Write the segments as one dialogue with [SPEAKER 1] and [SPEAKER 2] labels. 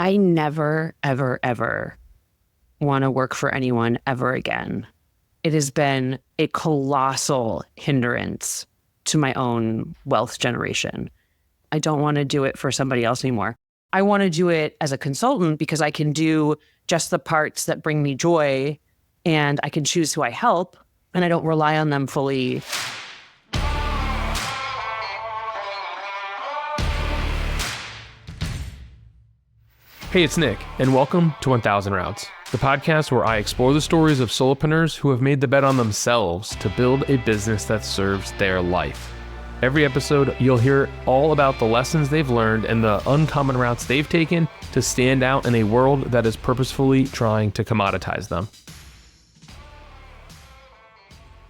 [SPEAKER 1] I never, ever, ever want to work for anyone ever again. It has been a colossal hindrance to my own wealth generation. I don't want to do it for somebody else anymore. I want to do it as a consultant because I can do just the parts that bring me joy and I can choose who I help and I don't rely on them fully.
[SPEAKER 2] Hey, it's Nick, and welcome to 1000 Routes, the podcast where I explore the stories of solopreneurs who have made the bet on themselves to build a business that serves their life. Every episode, you'll hear all about the lessons they've learned and the uncommon routes they've taken to stand out in a world that is purposefully trying to commoditize them.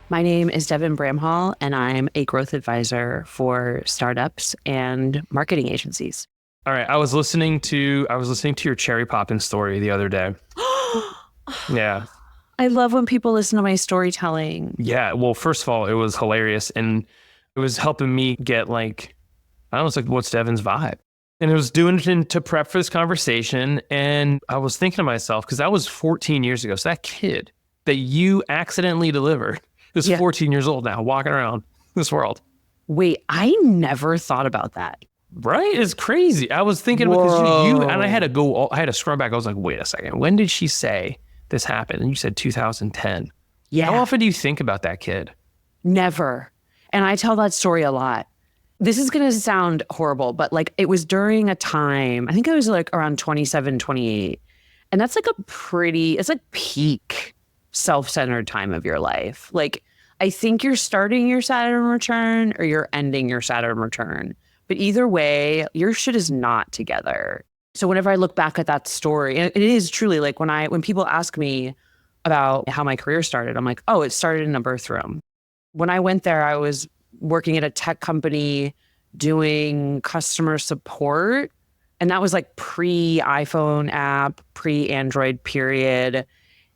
[SPEAKER 1] My name is Devin Bramhall, and I'm a growth advisor for startups and marketing agencies.
[SPEAKER 2] All right, I was listening to your cherry popping story the other day. Yeah.
[SPEAKER 1] I love when people listen to my storytelling.
[SPEAKER 2] Yeah, well, first of all, it was hilarious, and it was helping me get what's Devin's vibe? And it was doing it to prep for this conversation, and I was thinking to myself, because that was 14 years ago, so that kid that you accidentally delivered is 14 years old now, walking around this world.
[SPEAKER 1] Wait, I never thought about that.
[SPEAKER 2] Right? It's crazy. I was thinking because you and I had to scrub back. I was like, wait a second. When did she say this happened? And you said 2010.
[SPEAKER 1] Yeah.
[SPEAKER 2] How often do you think about that kid?
[SPEAKER 1] Never. And I tell that story a lot. This is going to sound horrible, but it was during a time, I think I was around 27, 28. And that's it's peak self-centered time of your life. I think you're starting your Saturn return or you're ending your Saturn return. But either way, your shit is not together. So whenever I look back at that story, and it is truly when people ask me about how my career started, I'm like, oh, it started in a birth room. When I went there, I was working at a tech company doing customer support. And that was pre-iPhone app, pre-Android period.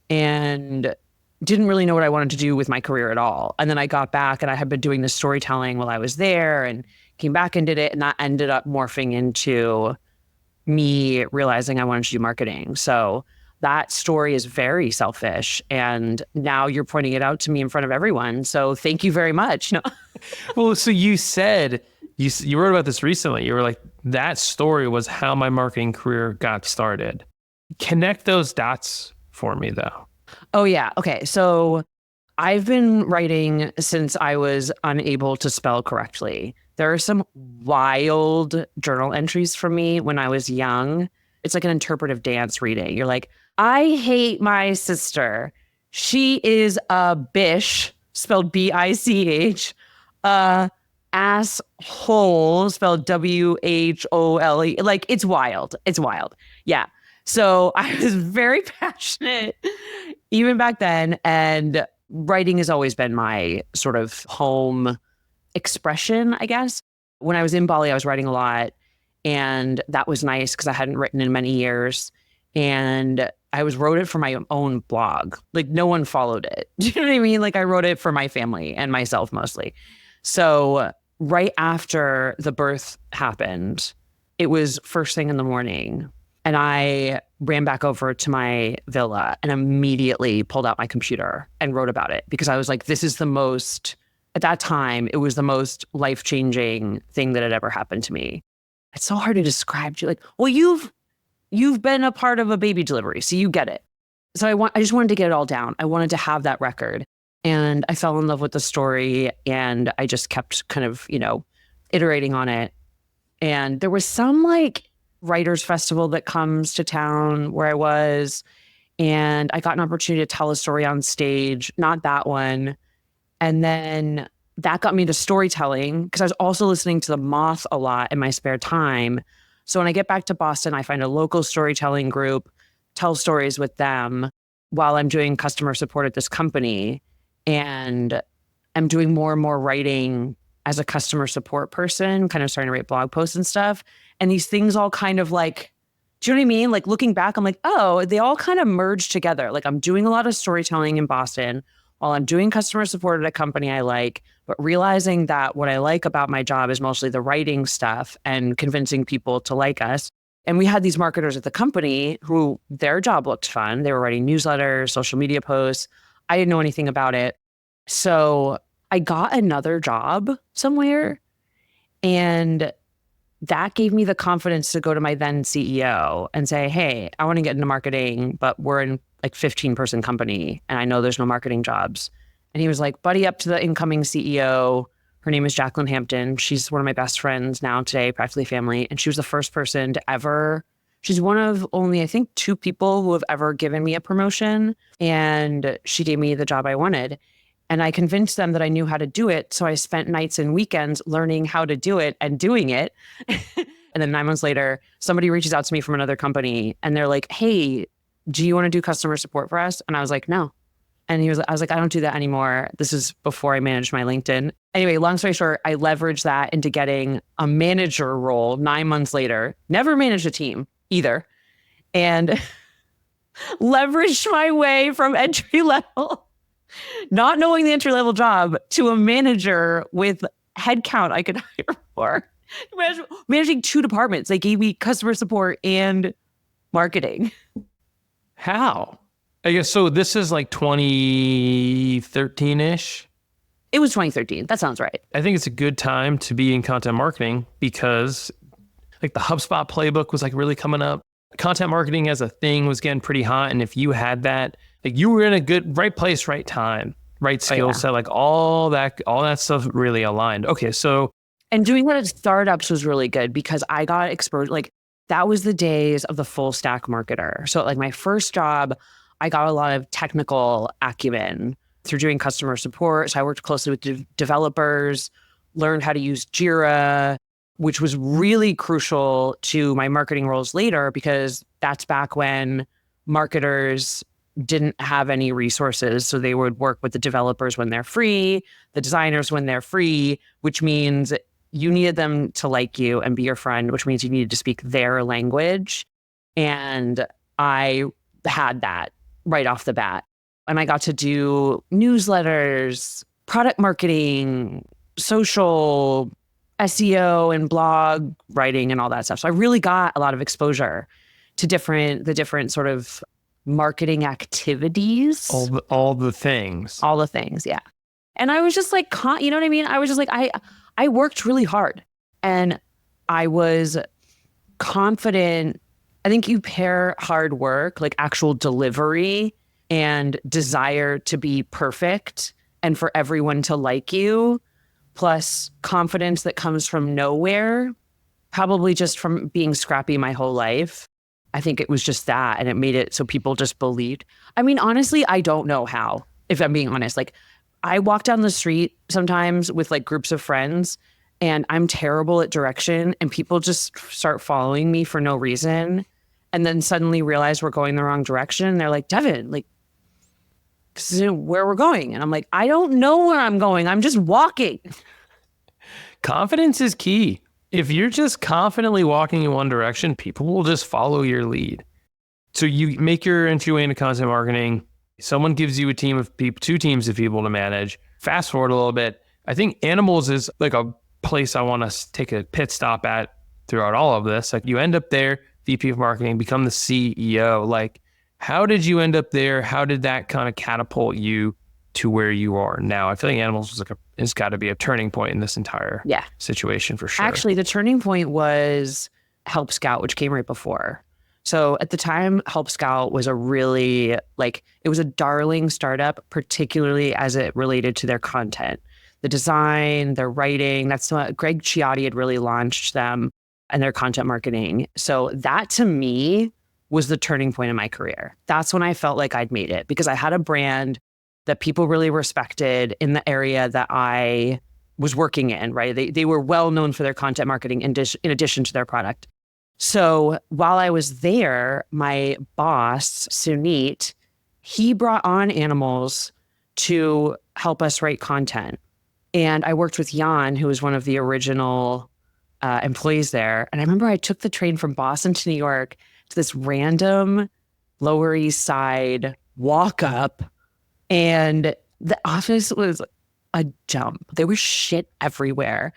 [SPEAKER 1] And didn't really know what I wanted to do with my career at all. And then I got back and I had been doing this storytelling while I was there and came back and did it. And that ended up morphing into me realizing I wanted to do marketing. So that story is very selfish. And now you're pointing it out to me in front of everyone. So thank you very much. No.
[SPEAKER 2] Well, so you said, you wrote about this recently. You were like, that story was how my marketing career got started. Connect those dots for me though.
[SPEAKER 1] Oh yeah. Okay. So I've been writing since I was unable to spell correctly. There are some wild journal entries from me when I was young. It's like an interpretive dance reading. You're like, I hate my sister. She is a bish, spelled B-I-C-H, asshole, spelled W-H-O-L-E. It's wild. It's wild. Yeah. So I was very passionate even back then. And writing has always been my sort of home expression, I guess. When I was in Bali, I was writing a lot. And that was nice because I hadn't written in many years. And I wrote it for my own blog. No one followed it. Do you know what I mean? I wrote it for my family and myself mostly. So right after the birth happened, it was first thing in the morning. And I ran back over to my villa and immediately pulled out my computer and wrote about it because I was like, this is at that time, it was the most life-changing thing that had ever happened to me. It's so hard to describe to you. Well, you've been a part of a baby delivery, so you get it. So I just wanted to get it all down. I wanted to have that record. And I fell in love with the story and I just kept kind of, iterating on it. And there was some writers festival that comes to town where I was, and I got an opportunity to tell a story on stage, not that one. And then that got me to storytelling because I was also listening to The Moth a lot in my spare time. So when I get back to Boston, I find a local storytelling group, tell stories with them while I'm doing customer support at this company. And I'm doing more and more writing as a customer support person, kind of starting to write blog posts and stuff. And these things all kind of do you know what I mean? Looking back, I'm like, oh, they all kind of merge together. I'm doing a lot of storytelling in Boston while I'm doing customer support at a company I like, but realizing that what I like about my job is mostly the writing stuff and convincing people to like us. And we had these marketers at the company who their job looked fun. They were writing newsletters, social media posts. I didn't know anything about it. So I got another job somewhere, and that gave me the confidence to go to my then CEO and say, hey, I want to get into marketing, but we're in like 15-person company and I know there's no marketing jobs. And he was like, buddy up to the incoming CEO. Her name is Jacqueline Hampton. She's one of my best friends now today, practically family. And she was the first person to ever, she's one of only, I think, 2 people who have ever given me a promotion. And she gave me the job I wanted. And I convinced them that I knew how to do it. So I spent nights and weekends learning how to do it and doing it. And then 9 months later, somebody reaches out to me from another company and they're like, hey, do you want to do customer support for us? And I was like, no. And I was like, I don't do that anymore. This is before I managed my LinkedIn. Anyway, long story short, I leveraged that into getting a manager role 9 months later. Never managed a team either. And leveraged my way from entry level, not knowing the entry level job, to a manager with headcount I could hire for. Managing 2 departments. They gave me customer support and marketing.
[SPEAKER 2] How? I guess so. This is like 2013-ish.
[SPEAKER 1] It was 2013. That sounds right.
[SPEAKER 2] I think it's a good time to be in content marketing because like the HubSpot playbook was like really coming up. Content marketing as a thing was getting pretty hot. And if you had that, like you were in a good, right place, right time, right skill set, like all that stuff really aligned. Okay. So.
[SPEAKER 1] And doing that at startups was really good because I got exposed, like that was the days of the full stack marketer. So like my first job, I got a lot of technical acumen through doing customer support. So I worked closely with developers, learned how to use Jira, which was really crucial to my marketing roles later because that's back when marketers didn't have any resources. So they would work with the developers when they're free, the designers when they're free, which means you needed them to like you and be your friend, which means you needed to speak their language. And I had that right off the bat. And I got to do newsletters, product marketing, social, SEO and blog writing and all that stuff. So I really got a lot of exposure to the different sort of marketing activities.
[SPEAKER 2] All the things.
[SPEAKER 1] All the things, yeah. And I was just like, you know what I mean? I was just like, I worked really hard and I was confident. I think you pair hard work, like actual delivery and desire to be perfect and for everyone to like you, plus confidence that comes from nowhere, probably just from being scrappy my whole life. I think it was just that. And it made it so people just believed. I mean, honestly, I don't know how, if I'm being honest. Like I walk down the street sometimes with like groups of friends and I'm terrible at direction and people just start following me for no reason. And then suddenly realize we're going the wrong direction. They're like, Devin, like, this isn't where we're going. And I'm like, I don't know where I'm going. I'm just walking.
[SPEAKER 2] Confidence is key. If you're just confidently walking in one direction, people will just follow your lead. So you make your entryway into content marketing. Someone gives you a team of people, 2 teams of people to manage. Fast forward a little bit. I think animals is like a place I want to take a pit stop at throughout all of this. Like you end up there, VP of marketing, become the CEO. Like, how did you end up there? How did that kind of catapult you to where you are now? I feel like animals was like it's got to be a turning point in this entire situation for sure.
[SPEAKER 1] Actually, the turning point was Help Scout, which came right before. So at the time, Help Scout was a really it was a darling startup, particularly as it related to their content, the design, their writing. That's what Greg Chiotti had really launched them and their content marketing. So that to me was the turning point in my career. That's when I felt like I'd made it because I had a brand that people really respected in the area that I was working in, right? They were well known for their content marketing in addition to their product. So while I was there, my boss, Sunit, he brought on animals to help us write content. And I worked with Jan, who was one of the original employees there. And I remember I took the train from Boston to New York to this random Lower East Side walk up. And the office was a dump. There was shit everywhere.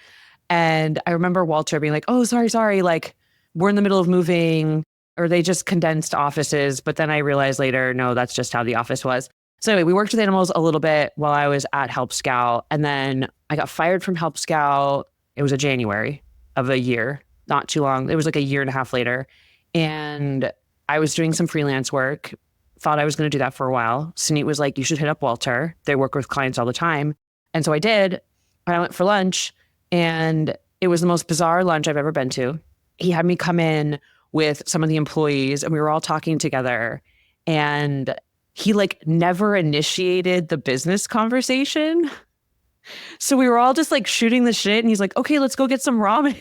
[SPEAKER 1] And I remember Walter being like, oh, sorry. Like, we're in the middle of moving, or they just condensed offices. But then I realized later, no, that's just how the office was. So anyway, we worked with animals a little bit while I was at Help Scout. And then I got fired from Help Scout. It was a January of the year, not too long. It was like a year and a half later. And I was doing some freelance work, thought I was going to do that for a while. Sunit was like, you should hit up Walter. They work with clients all the time. And so I did. I went for lunch, and it was the most bizarre lunch I've ever been to. He had me come in with some of the employees, and we were all talking together. And he like never initiated the business conversation. So we were all just like shooting the shit. And he's like, okay, let's go get some ramen.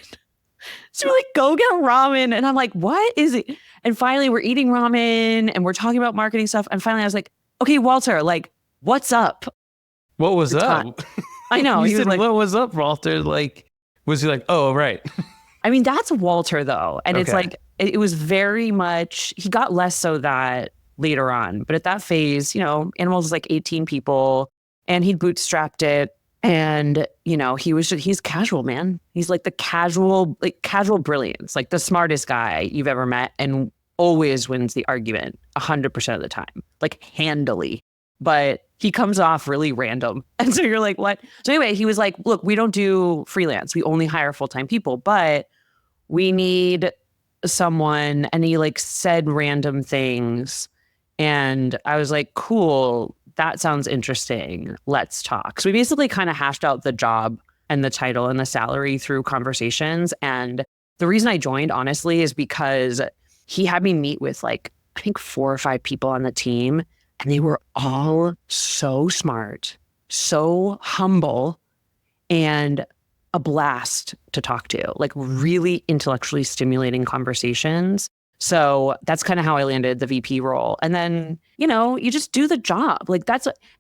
[SPEAKER 1] So we're like, go get ramen. And I'm like, what is it? And finally we're eating ramen and we're talking about marketing stuff. And finally I was like, okay, Walter, like, what's up?
[SPEAKER 2] What was up?
[SPEAKER 1] I know.
[SPEAKER 2] You
[SPEAKER 1] He
[SPEAKER 2] said,
[SPEAKER 1] was like,
[SPEAKER 2] what was up, Walter? Like, was he like, oh, right.
[SPEAKER 1] I mean, that's Walter though. And it's
[SPEAKER 2] Okay.
[SPEAKER 1] like, it was very much, he got less so that later on. But at that phase, you know, Animals is like 18 people and he'd bootstrapped it. And, you know, he's casual, man. He's like the casual brilliance, like the smartest guy you've ever met, and always wins the argument 100% of the time, like handily. But he comes off really random. And so you're like, what? So anyway, he was like, look, we don't do freelance. We only hire full-time people, but we need someone. And he like said random things. And I was like, cool, that sounds interesting. Let's talk. So we basically kind of hashed out the job and the title and the salary through conversations. And the reason I joined, honestly, is because he had me meet with like, I think 4 or 5 people on the team. And they were all so smart, so humble, and a blast to talk to, like really intellectually stimulating conversations. So that's kind of how I landed the VP role. And then, you know, you just do the job. Like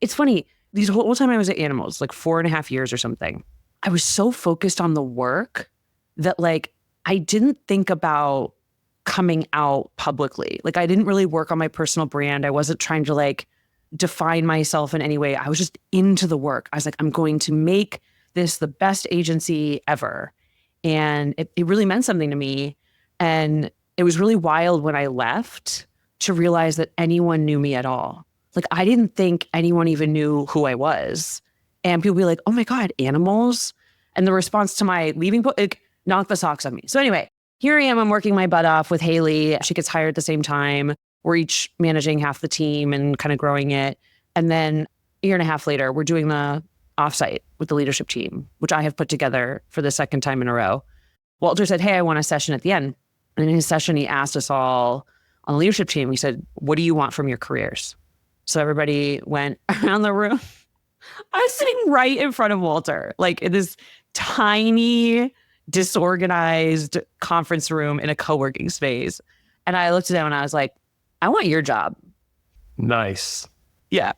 [SPEAKER 1] it's funny. These whole time I was at Animals, like 4.5 years or something, I was so focused on the work that like, I didn't think about coming out publicly. Like I didn't really work on my personal brand. I wasn't trying to like define myself in any way. I was just into the work. I was like, I'm going to make this the best agency ever. And it really meant something to me. And it was really wild when I left to realize that anyone knew me at all. Like I didn't think anyone even knew who I was. And people would be like, oh my God, Animals? And the response to my leaving, like, knocked the socks on me. So anyway, here I am, I'm working my butt off with Haley. She gets hired at the same time. We're each managing half the team and kind of growing it. And then a year and a half later, we're doing the offsite with the leadership team, which I have put together for the second time in a row. Walter said, hey, I want a session at the end. And in his session, he asked us all on the leadership team, he said, what do you want from your careers? So everybody went around the room. I was sitting right in front of Walter, like in this tiny, disorganized conference room in a co-working space. And I looked at him and I was like, I want your job.
[SPEAKER 2] Nice.
[SPEAKER 1] Yeah.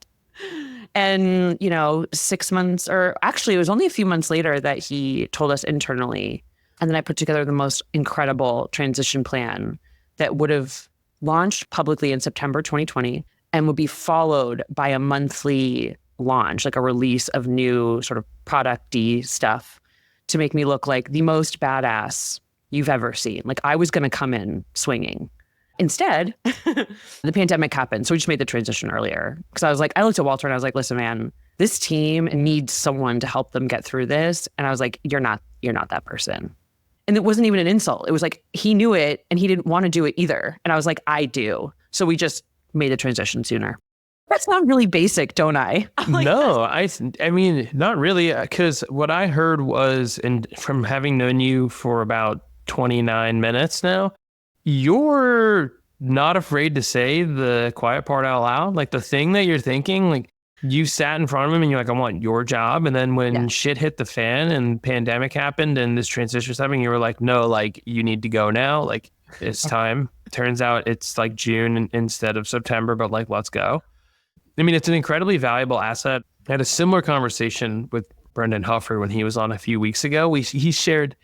[SPEAKER 1] And, you know, 6 months, or actually it was only a few months later that he told us internally. And then I put together the most incredible transition plan that would have launched publicly in September 2020 and would be followed by a monthly launch, like a release of new sort of product-y stuff to make me look like the most badass you've ever seen. Like I was going to come in swinging. Instead, the pandemic happened. So we just made the transition earlier. Because I was like, I looked at Walter and I was like, listen, man, this team needs someone to help them get through this. And I was like, you're not that person. And it wasn't even an insult. It was like, he knew it and he didn't want to do it either. And I was like, I do. So we just made the transition sooner. That's not really basic, don't I? Like,
[SPEAKER 2] no, I mean, not really. Because what I heard was, and from having known you for about 29 minutes now, you're not afraid to say the quiet part out loud. Like the thing that you're thinking, like you sat in front of him and you're like, I want your job. And then when shit hit the fan and pandemic happened and this transition was happening, you were like, no, like you need to go now. Like it's time. Turns out it's like June instead of September, but like, let's go. I mean, it's an incredibly valuable asset. I had a similar conversation with Brendan Huffer when he was on a few weeks ago. He shared,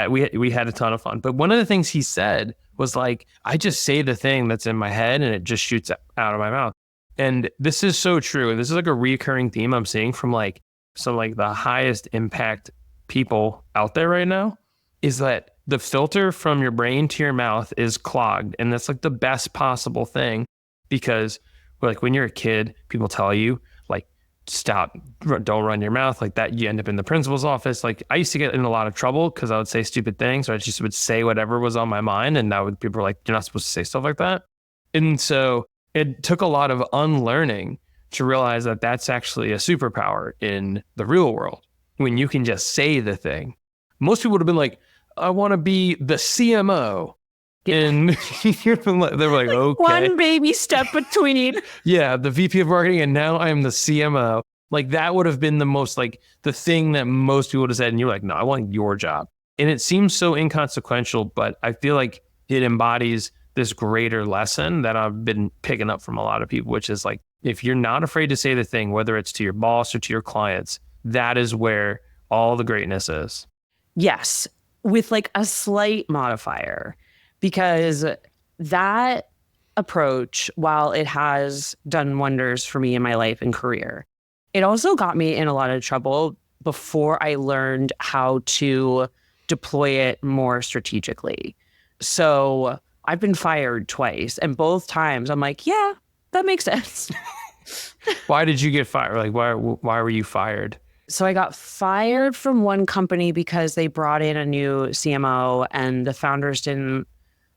[SPEAKER 2] we had a ton of fun. But one of the things he said was like, I just say the thing that's in my head and it just shoots out of my mouth. And this is so true. And this is like a recurring theme I'm seeing from like some like the highest impact people out there right now is that the filter from your brain to your mouth is clogged. And that's like the best possible thing, because like when you're a kid, people tell you like, stop, don't run your mouth like that. You end up in the principal's office. Like I used to get in a lot of trouble because I would say stupid things, or I just would say whatever was on my mind. And people were like, you're not supposed to say stuff like that. And so it took a lot of unlearning to realize that that's actually a superpower in the real world. When you can just say the thing. Most people would have been like, I want to be the CMO. Yeah. And they were like, okay.
[SPEAKER 1] One baby step between.
[SPEAKER 2] Yeah, the VP of marketing, and now I am the CMO. Like that would have been the most, like the thing that most people would have said. And you're like, no, I want your job. And it seems so inconsequential, but I feel like it embodies this greater lesson that I've been picking up from a lot of people, which is like, if you're not afraid to say the thing, whether it's to your boss or to your clients, that is where all the greatness is.
[SPEAKER 1] Yes, with like a slight modifier, because that approach, while it has done wonders for me in my life and career, it also got me in a lot of trouble before I learned how to deploy it more strategically. So I've been fired twice, and both times I'm like, yeah, that makes sense.
[SPEAKER 2] Why did you get fired? Like, why were you fired?
[SPEAKER 1] So I got fired from one company because they brought in a new CMO, and the founders didn't,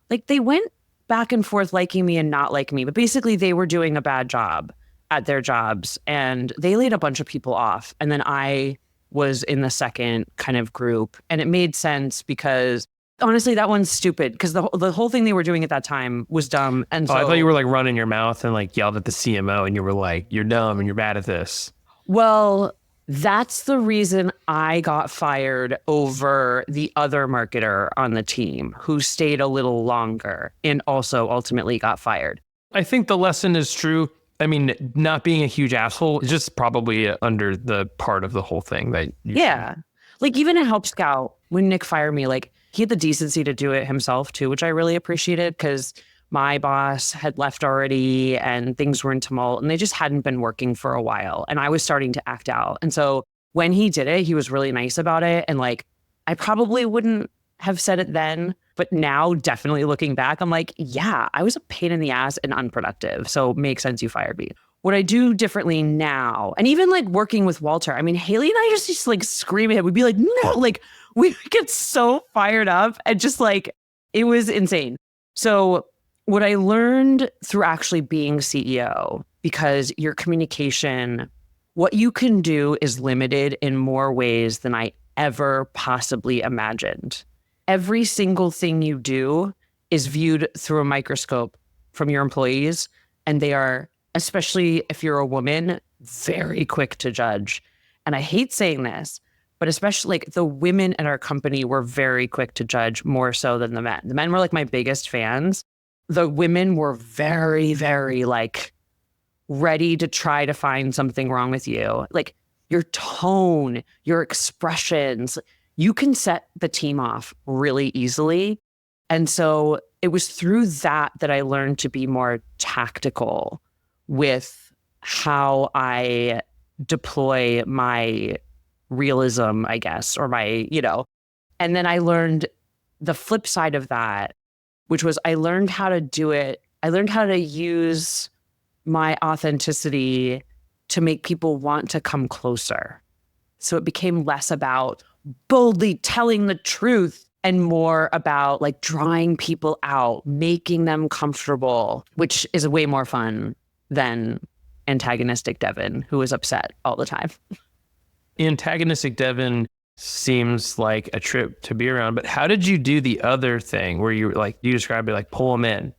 [SPEAKER 1] like, they went back and forth liking me and not liking me. But basically they were doing a bad job at their jobs, and they laid a bunch of people off. And then I was in the second kind of group, and it made sense because honestly, that one's stupid because the whole thing they were doing at that time was dumb. And so
[SPEAKER 2] I thought you were like running your mouth and like yelled at the CMO and you were like, you're dumb and you're bad at this.
[SPEAKER 1] Well, that's the reason I got fired over the other marketer on the team who stayed a little longer and also ultimately got fired.
[SPEAKER 2] I think the lesson is true. I mean, not being a huge asshole is just probably under the part of the whole thing that
[SPEAKER 1] yeah. Like even at Help Scout, when Nick fired me, like he had the decency to do it himself too, which I really appreciated because my boss had left already and things were in tumult and they just hadn't been working for a while. And I was starting to act out. And so when he did it, he was really nice about it. And like, I probably wouldn't have said it then, but now definitely looking back, I'm like, yeah, I was a pain in the ass and unproductive. So it makes sense you fired me. What I do differently now, and even like working with Walter, I mean, Haley and I just like scream at him. We'd be like, no, like we get so fired up and just like, it was insane. So what I learned through actually being CEO, because your communication, what you can do is limited in more ways than I ever possibly imagined. Every single thing you do is viewed through a microscope from your employees, and they are, especially if you're a woman, very quick to judge. And I hate saying this, but especially like the women at our company were very quick to judge more so than the men. The men were like my biggest fans. The women were very, very like ready to try to find something wrong with you. Like your tone, your expressions, you can set the team off really easily. And so it was through that I learned to be more tactical with how I deploy my realism, I guess, or my, and then I learned the flip side of that, which was I learned how to do it. I learned how to use my authenticity to make people want to come closer. So it became less about boldly telling the truth and more about like drawing people out, making them comfortable, which is way more fun than antagonistic Devin, who is upset all the time.
[SPEAKER 2] Antagonistic Devin seems like a trip to be around, but how did you do the other thing where you described it like pull them in?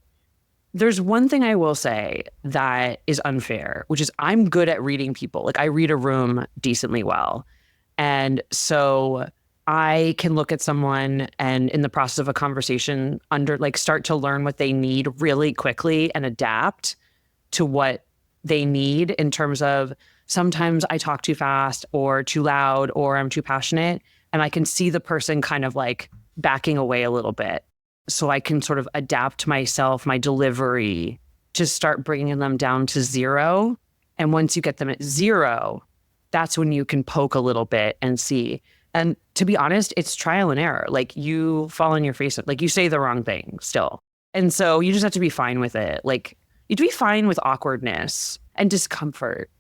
[SPEAKER 1] There's one thing I will say that is unfair, which is I'm good at reading people. Like I read a room decently well. And so I can look at someone and in the process of a conversation start to learn what they need really quickly and adapt to what they need in terms of sometimes I talk too fast or too loud or I'm too passionate, and I can see the person kind of like backing away a little bit. So I can sort of adapt myself, my delivery, to start bringing them down to zero. And once you get them at zero, that's when you can poke a little bit and see, And to be honest, it's trial and error. Like you fall on your face, like you say the wrong thing still. And so you just have to be fine with it. Like you have to be fine with awkwardness and discomfort.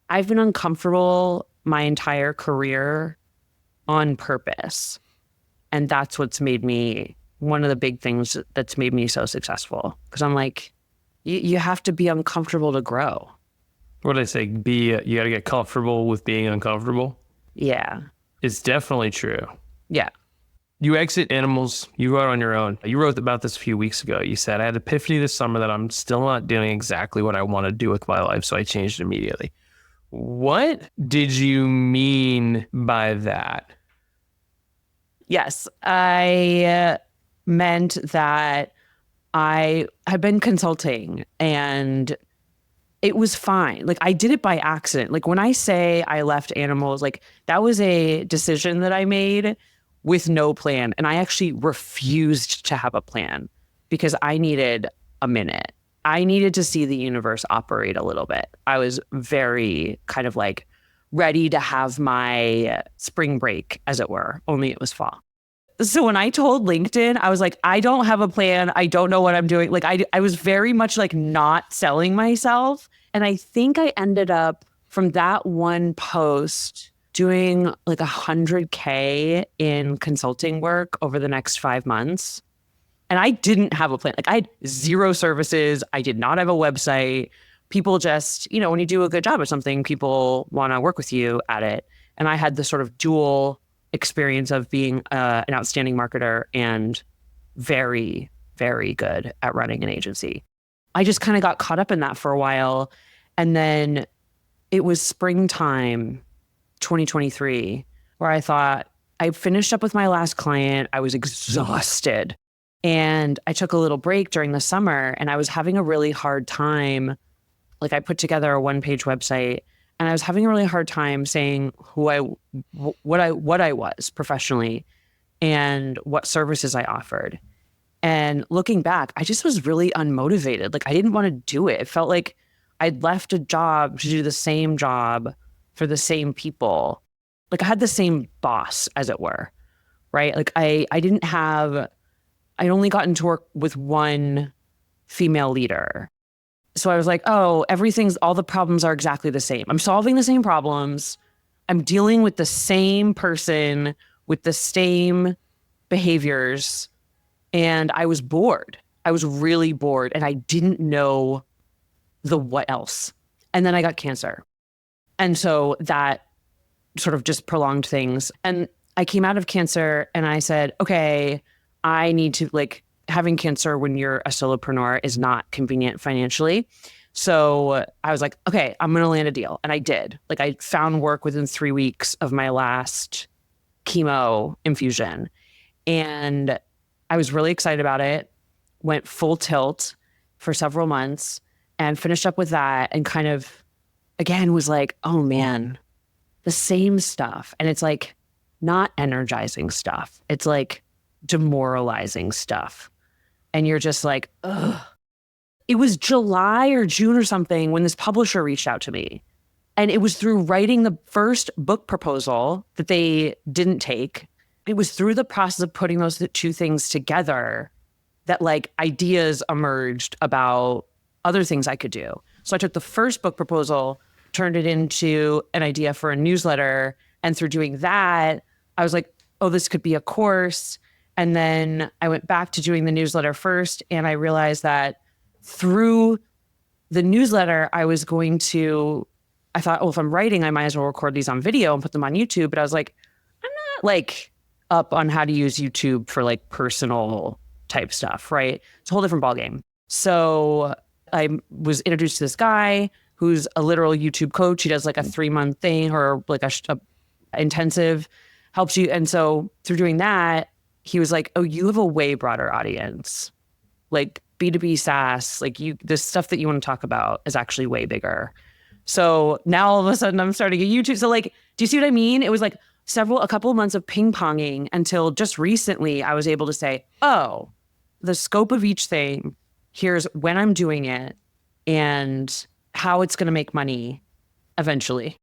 [SPEAKER 1] I've been uncomfortable my entire career on purpose. And that's what's made me one of the big things that's made me so successful. Because I'm like, you have to be uncomfortable to grow.
[SPEAKER 2] What did I say? You got to get comfortable with being uncomfortable.
[SPEAKER 1] Yeah.
[SPEAKER 2] It's definitely true.
[SPEAKER 1] Yeah.
[SPEAKER 2] You exit animals, you go out on your own. You wrote about this a few weeks ago. You said, I had an epiphany this summer that I'm still not doing exactly what I want to do with my life, so I changed immediately. What did you mean by that?
[SPEAKER 1] Yes, I meant that I had been consulting and it was fine. Like I did it by accident. Like when I say I left animals, like that was a decision that I made with no plan. And I actually refused to have a plan because I needed a minute. I needed to see the universe operate a little bit. I was very kind of like ready to have my spring break, as it were, only it was fall. So when I told LinkedIn, I was like, I don't have a plan. I don't know what I'm doing. Like I was very much like not selling myself. And I think I ended up from that one post doing like 100K in consulting work over the next 5 months. And I didn't have a plan. Like I had zero services. I did not have a website. People just, when you do a good job at something, people want to work with you at it. And I had this sort of dual experience of being an outstanding marketer and very, very good at running an agency. I just kind of got caught up in that for a while. And then it was springtime 2023 where I thought I finished up with my last client. I was exhausted. And I took a little break during the summer and I was having a really hard time. Like I put together a one-page website and I was having a really hard time saying what I was professionally and what services I offered. And looking back, I just was really unmotivated. Like I didn't want to do it. It felt like I'd left a job to do the same job for the same people. Like I had the same boss, as it were, right? Like I'd only gotten to work with one female leader. So I was like, oh, all the problems are exactly the same. I'm solving the same problems. I'm dealing with the same person with the same behaviors. And I was bored. I was really bored. And I didn't know the what else. And then I got cancer. And so that sort of just prolonged things. And I came out of cancer and I said, okay, I need to having cancer when you're a solopreneur is not convenient financially. So I was like, okay, I'm going to land a deal. And I did. Like I found work within 3 weeks of my last chemo infusion. And I was really excited about it, went full tilt for several months and finished up with that and kind of, again, was like, oh man, the same stuff. And it's like not energizing stuff. It's like demoralizing stuff. And you're just like, ugh. It was July or June or something when this publisher reached out to me. And it was through writing the first book proposal that they didn't take. It was through the process of putting those two things together that ideas emerged about other things I could do. So I took the first book proposal, turned it into an idea for a newsletter. And through doing that, I was like, oh, this could be a course. And then I went back to doing the newsletter first. And I realized that through the newsletter, I thought, oh, if I'm writing, I might as well record these on video and put them on YouTube. But I was like, I'm not up on how to use YouTube for personal type stuff, right? It's a whole different ballgame. So I was introduced to this guy who's a literal YouTube coach. He does a 3-month thing or a intensive, helps you. And so through doing that, he was like, oh, you have a way broader audience. B2B SaaS, the stuff that you want to talk about is actually way bigger. So now all of a sudden I'm starting a YouTube. So do you see what I mean? It was a couple of months of ping ponging until just recently I was able to say, oh, the scope of each thing, here's when I'm doing it and how it's going to make money eventually.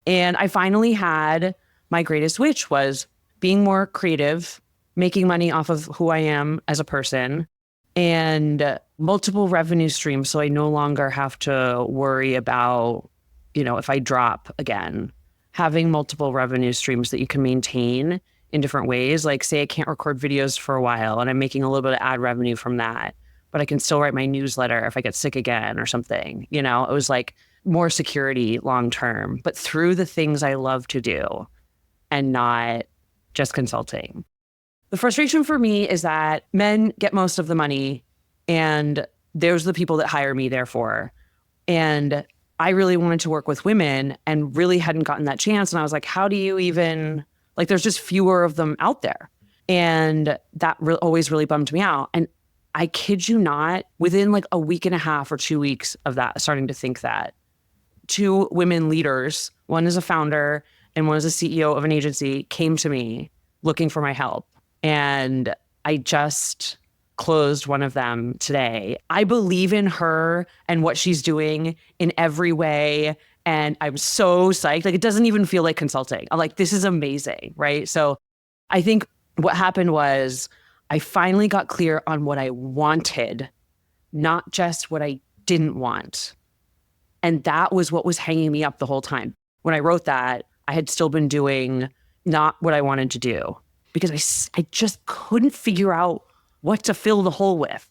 [SPEAKER 1] And I finally had my greatest wish was being more creative, making money off of who I am as a person, and multiple revenue streams. So I no longer have to worry about, if I drop again, having multiple revenue streams that you can maintain in different ways. Like say I can't record videos for a while and I'm making a little bit of ad revenue from that, but I can still write my newsletter if I get sick again or something. It was like more security long term, but through the things I love to do and not just consulting. The frustration for me is that men get most of the money and there's the people that hire me, therefore. And I really wanted to work with women and really hadn't gotten that chance. And I was like, how do you even, like, there's just fewer of them out there. And that always really bummed me out. And I kid you not, within like a week and a half or 2 weeks of that, starting to think that, 2 women leaders, one is a founder and one is a CEO of an agency, came to me looking for my help. And I just closed one of them today. I believe in her and what she's doing in every way. And I'm so psyched. Like, it doesn't even feel like consulting. I'm like, this is amazing, right? So I think what happened was I finally got clear on what I wanted, not just what I didn't want. And that was what was hanging me up the whole time. When I wrote that, I had still been doing not what I wanted to do because I just couldn't figure out what to fill the hole with.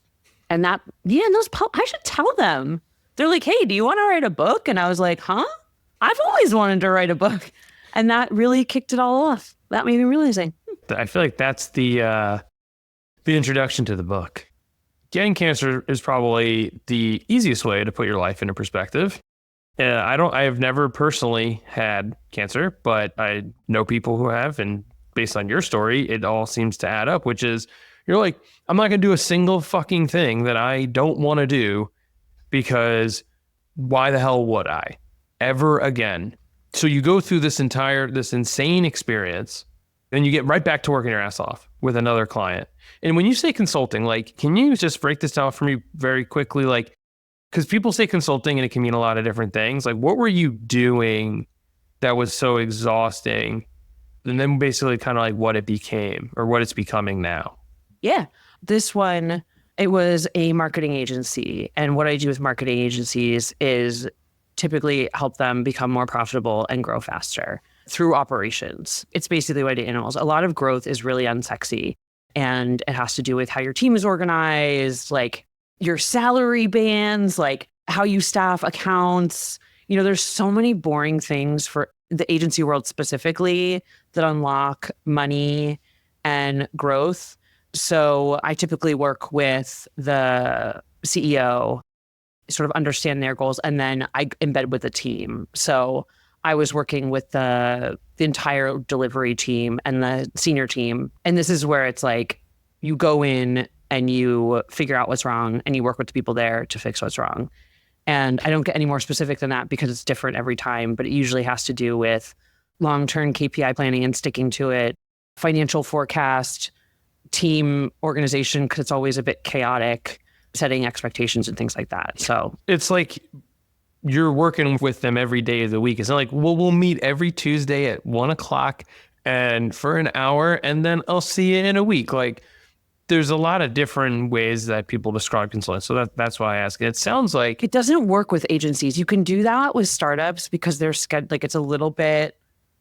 [SPEAKER 1] And that, I should tell them. They're like, hey, do you want to write a book? And I was like, huh? I've always wanted to write a book. And that really kicked it all off. That made me realizing.
[SPEAKER 2] I feel like that's the introduction to the book. Getting cancer is probably the easiest way to put your life into perspective. I have never personally had cancer, but I know people who have, and based on your story, it all seems to add up, which is you're like, I'm not going to do a single fucking thing that I don't want to do because why the hell would I ever again? So you go through this insane experience, then you get right back to working your ass off with another client. And when you say consulting, like, can you just break this down for me very quickly? Like, because people say consulting and it can mean a lot of different things. Like, what were you doing that was so exhausting? And then basically kind of like what it became or what it's becoming now.
[SPEAKER 1] Yeah. This one, it was a marketing agency. And what I do with marketing agencies is typically help them become more profitable and grow faster through operations. It's basically what it animals. A lot of growth is really unsexy. And it has to do with how your team is organized, like your salary bands, like how you staff accounts. There's so many boring things for the agency world specifically that unlock money and growth. So I typically work with the CEO, sort of understand their goals, and then I embed with the team. So I was working with the entire delivery team and the senior team. And this is where it's like, you go in and you figure out what's wrong and you work with the people there to fix what's wrong. And I don't get any more specific than that because it's different every time, but it usually has to do with long-term KPI planning and sticking to it, financial forecast, team organization, because it's always a bit chaotic, setting expectations and things like that. So
[SPEAKER 2] it's like you're working with them every day of the week. It's not like, well, we'll meet every Tuesday at 1:00 and for an hour, and then I'll see you in a week. Like, there's a lot of different ways that people describe consultants. So that's why I ask. It sounds like
[SPEAKER 1] it doesn't work with agencies. You can do that with startups because they're like, it's a little bit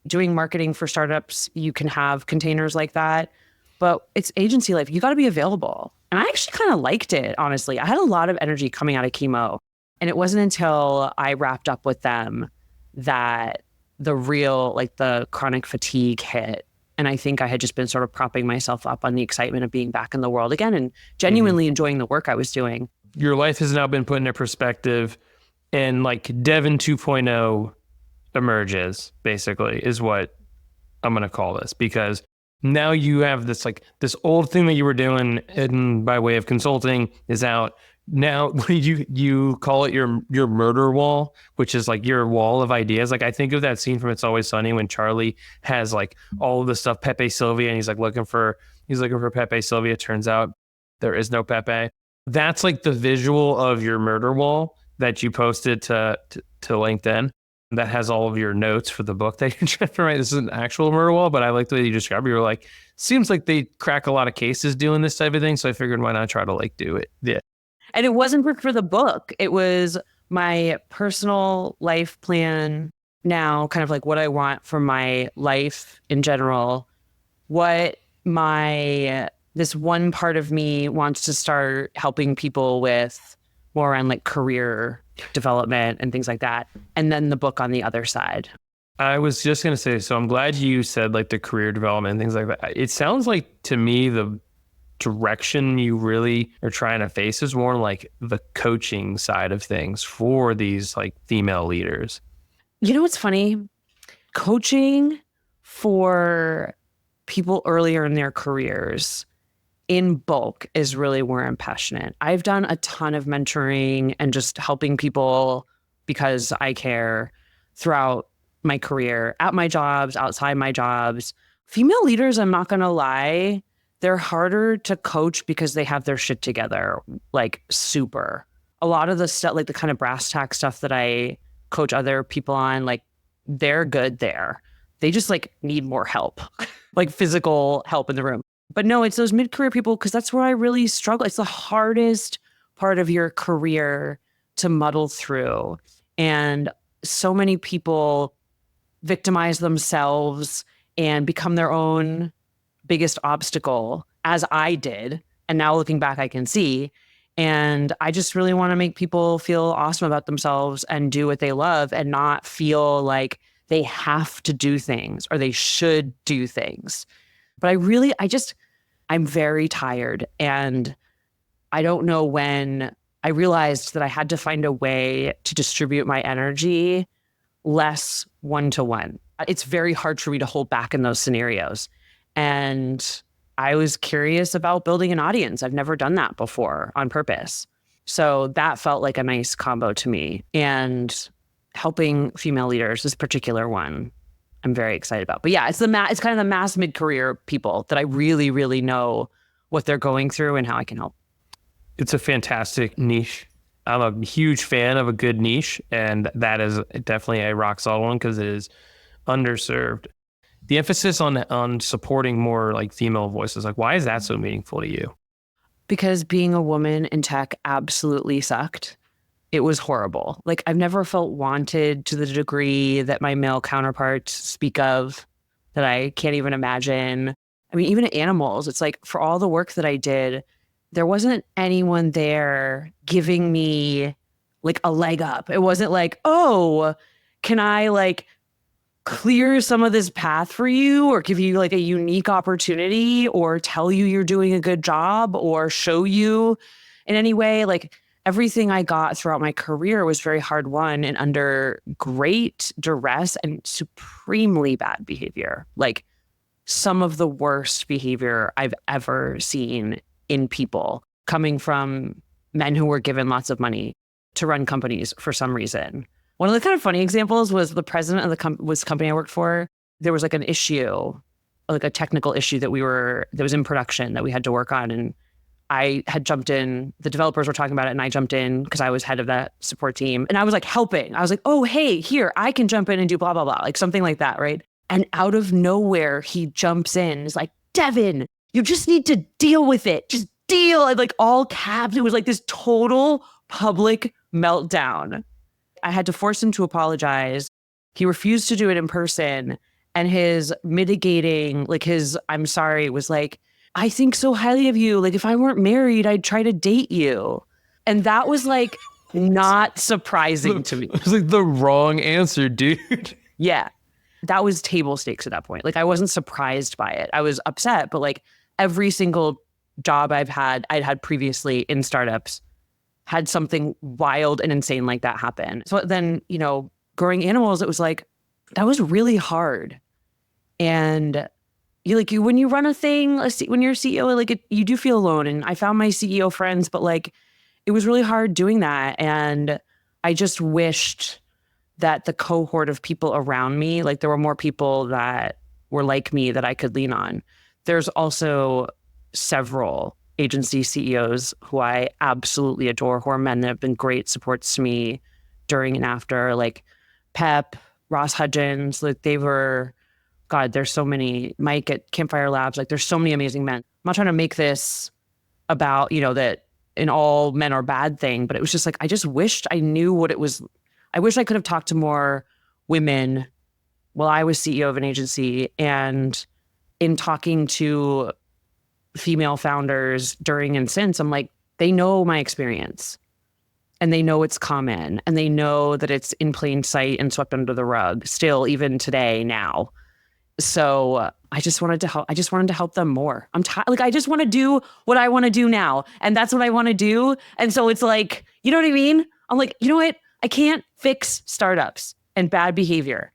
[SPEAKER 1] doing marketing for startups. You can have containers like that, but it's agency life. You got to be available. And I actually kind of liked it, honestly. I had a lot of energy coming out of chemo. And it wasn't until I wrapped up with them that the real, like the chronic fatigue hit. And I think I had just been sort of propping myself up on the excitement of being back in the world again and genuinely enjoying the work I was doing.
[SPEAKER 2] Your life has now been put into perspective, and like Devin 2.0 emerges, basically, is what I'm going to call this, because now you have this old thing that you were doing and by way of consulting is out. Now you call it your murder wall, which is like your wall of ideas. Like, I think of that scene from It's Always Sunny when Charlie has like all of the stuff, Pepe Sylvia, and he's looking for Pepe Sylvia. Turns out there is no Pepe. That's like the visual of your murder wall that you posted to LinkedIn. that has all of your notes for the book that you're trying to write. This is an actual murder wall, but I like the way you describe it. You were like, seems like they crack a lot of cases doing this type of thing. So I figured why not try to like do it? Yeah.
[SPEAKER 1] And it wasn't for the book. It was my personal life plan now, kind of like what I want for my life in general, what this one part of me wants to start helping people with more on like career development and things like that. And then the book on the other side.
[SPEAKER 2] I was just going to say, so I'm glad you said like the career development and things like that. It sounds like to me, the direction you really are trying to face is more like the coaching side of things for these like female leaders.
[SPEAKER 1] You know what's funny? Coaching for people earlier in their careers in bulk is really where I'm passionate. I've done a ton of mentoring and just helping people because I care throughout my career, at my jobs, outside my jobs. Female leaders, I'm not going to lie, they're harder to coach because they have their shit together, like super. A lot of the stuff, like the kind of brass tack stuff that I coach other people on, like they're good there. They just like need more help, like physical help in the room. But no, it's those mid-career people, because that's where I really struggle. It's the hardest part of your career to muddle through. And so many people victimize themselves and become their own biggest obstacle, as I did. And now looking back, I can see. And I just really want to make people feel awesome about themselves and do what they love and not feel like they have to do things or they should do things. But I'm very tired. And I don't know when I realized that I had to find a way to distribute my energy less one-to-one. It's very hard for me to hold back in those scenarios. And I was curious about building an audience. I've never done that before on purpose. So that felt like a nice combo to me. And helping female leaders, this particular one, I'm very excited about. But yeah, it's kind of the mass mid-career people that I really, really know what they're going through and how I can help.
[SPEAKER 2] It's a fantastic niche. I'm a huge fan of a good niche, and that is definitely a rock solid one because it is underserved. The emphasis on supporting more like female voices, like why is that so meaningful to you?
[SPEAKER 1] Because being a woman in tech absolutely sucked. It was horrible. Like I've never felt wanted to the degree that my male counterparts speak of, that I can't even imagine. I mean, even animals, it's like for all the work that I did, there wasn't anyone there giving me like a leg up. It wasn't like, oh, can I like clear some of this path for you or give you like a unique opportunity or tell you you're doing a good job or show you in any way. Like everything I got throughout my career was very hard won and under great duress and supremely bad behavior. Like some of the worst behavior I've ever seen in people, coming from men who were given lots of money to run companies for some reason. One of the kind of funny examples was the president of the company I worked for. There was like an issue, like a technical issue that was in production that we had to work on. And I had jumped in, the developers were talking about it and I jumped in because I was head of that support team. And I was like helping. I was like, oh, hey, here, I can jump in and do blah, blah, blah, like something like that, right? And out of nowhere, he jumps in. He's like, Devin, you just need to deal with it. Just deal. And like all caps. It was like this total public meltdown. I had to force him to apologize. He refused to do it in person. And his mitigating, like his, I'm sorry, was like, I think so highly of you. Like if I weren't married, I'd try to date you. And that was like not surprising to me.
[SPEAKER 2] It was like the wrong answer, dude.
[SPEAKER 1] Yeah. That was table stakes at that point. Like I wasn't surprised by it. I was upset, but like every single job I'd had previously in startups had something wild and insane like that happen. So then, growing animals, it was like, that was really hard. And when you run a thing, when you're a CEO, like you do feel alone. And I found my CEO friends, but like, it was really hard doing that. And I just wished that the cohort of people around me, like there were more people that were like me that I could lean on. There's also several agency CEOs who I absolutely adore, who are men that have been great supports to me during and after, like Pep, Ross Hudgens, like they were, God, there's so many, Mike at Campfire Labs, like there's so many amazing men. I'm not trying to make this about, that in all men are bad thing, but it was just like, I just wished I knew what it was. I wish I could have talked to more women while I was CEO of an agency, and in talking to female founders during and since, I'm like, they know my experience and they know it's common and they know that it's in plain sight and swept under the rug still, even today now. So I just wanted to help. I just wanted to help them more. I just want to do what I want to do now. And that's what I want to do. And so it's like, you know what I mean? I'm like, you know what? I can't fix startups and bad behavior,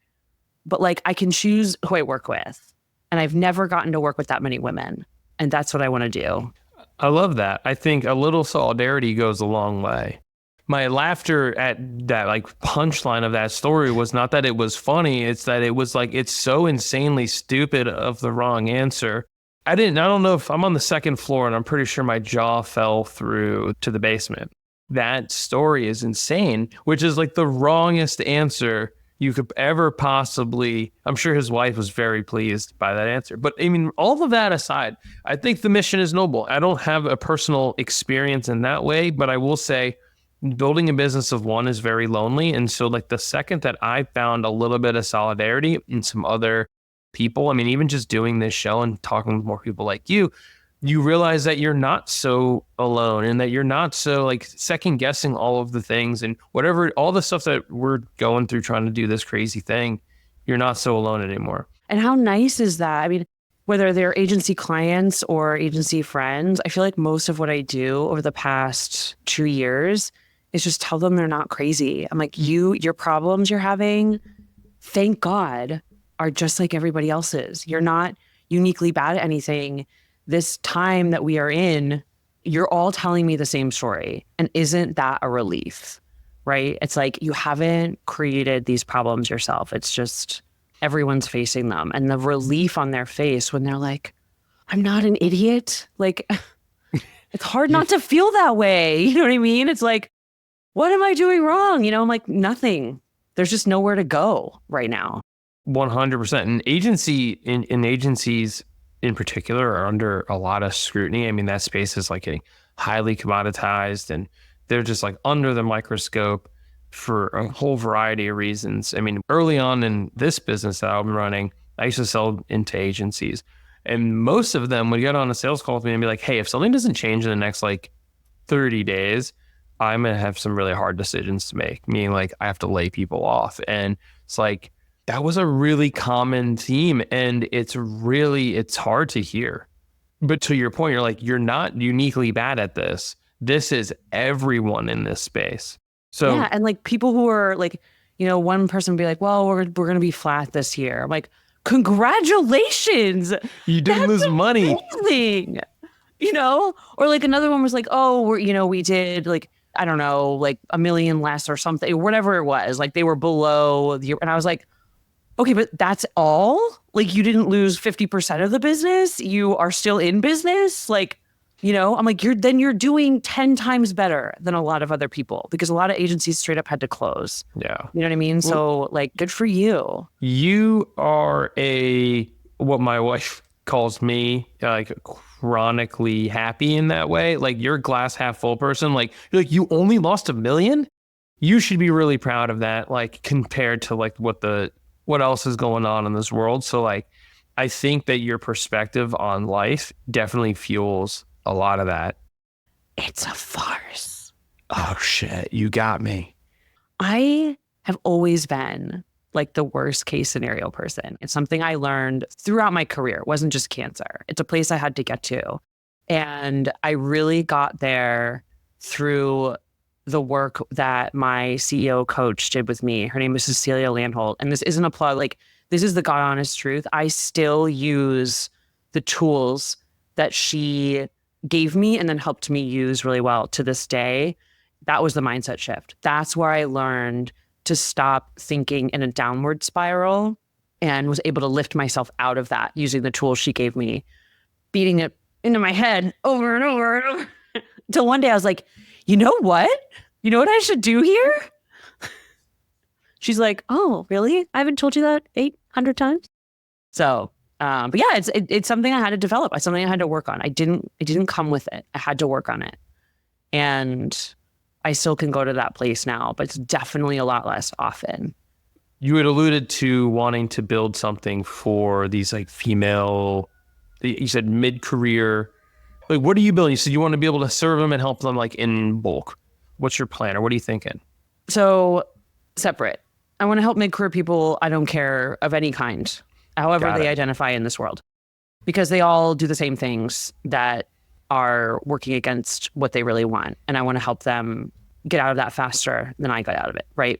[SPEAKER 1] but like I can choose who I work with. And I've never gotten to work with that many women. And that's what I want to do.
[SPEAKER 2] I love that. I think a little solidarity goes a long way. My laughter at that like punchline of that story was not that it was funny. It's that it was like, it's so insanely stupid of the wrong answer. I don't know if I'm on the second floor and I'm pretty sure my jaw fell through to the basement. That story is insane, which is like the wrongest answer you could ever possibly. I'm sure his wife was very pleased by that answer. But I mean, all of that aside, I think the mission is noble. I don't have a personal experience in that way, but I will say building a business of one is very lonely. And so like the second that I found a little bit of solidarity in some other people, I mean, even just doing this show and talking with more people like you realize that you're not so alone and that you're not so like second guessing all of the things and whatever, all the stuff that we're going through trying to do this crazy thing, you're not so alone anymore.
[SPEAKER 1] And how nice is that? I mean, whether they're agency clients or agency friends, I feel like most of what I do over the past 2 years is just tell them they're not crazy. I'm like, your problems you're having, thank God, are just like everybody else's. You're not uniquely bad at anything. This time that we are in, you're all telling me the same story. And isn't that a relief, right? It's like you haven't created these problems yourself. It's just everyone's facing them. And the relief on their face when they're like, I'm not an idiot. Like, it's hard not to feel that way. You know what I mean? It's like, what am I doing wrong? I'm like, nothing. There's just nowhere to go right now.
[SPEAKER 2] 100%. And agencies in particular are under a lot of scrutiny. I mean, that space is like getting highly commoditized and they're just like under the microscope for a whole variety of reasons. I mean, early on in this business that I'm running, I used to sell into agencies and most of them would get on a sales call with me and be like, hey, if something doesn't change in the next like 30 days, I'm going to have some really hard decisions to make, meaning like I have to lay people off. And it's like, that was a really common theme and it's hard to hear. But to your point, you're like, you're not uniquely bad at this. This is everyone in this space. So
[SPEAKER 1] yeah, and like people who are like, one person would be like, well, we're going to be flat this year. I'm like, congratulations.
[SPEAKER 2] You didn't lose money.
[SPEAKER 1] Amazing. Or like another one was like, oh, we did like, I don't know, like $1 million less or something, whatever it was. Like they were below and I was like, okay, but that's all? Like you didn't lose 50% of the business? You are still in business? Like, I'm like, you're doing 10 times better than a lot of other people because a lot of agencies straight up had to close.
[SPEAKER 2] Yeah.
[SPEAKER 1] You know what I mean? So like, good for you.
[SPEAKER 2] You are what my wife calls me, like chronically happy in that way. Like you're a glass half full person. Like you're like, you only lost $1 million? You should be really proud of that. Like compared to like what else is going on in this world. So like, I think that your perspective on life definitely fuels a lot of that.
[SPEAKER 1] It's a farce.
[SPEAKER 2] Oh shit, you got me.
[SPEAKER 1] I have always been like the worst case scenario person. It's something I learned throughout my career. It wasn't just cancer. It's a place I had to get to. And I really got there through the work that my CEO coach did with me. Her name is Cecilia Landholt. And this isn't a plug. Like, this is the God honest truth. I still use the tools that she gave me and then helped me use really well to this day. That was the mindset shift. That's where I learned to stop thinking in a downward spiral and was able to lift myself out of that using the tools she gave me, beating it into my head over and over and over. Until one day I was like, you know what? You know what I should do here? She's like, oh, really? I haven't told you that 800 times. So, but yeah, it's something I had to develop. It's something I had to work on. It didn't come with it. I had to work on it. And I still can go to that place now, but it's definitely a lot less often.
[SPEAKER 2] You had alluded to wanting to build something for these like female, you said mid-career. Like, what are you building? You said you want to be able to serve them and help them like in bulk. What's your plan, or what are you thinking?
[SPEAKER 1] So separate. I want to help mid-career people, I don't care, of any kind, however they identify in this world, because they all do the same things that are working against what they really want. And I want to help them get out of that faster than I got out of it, right?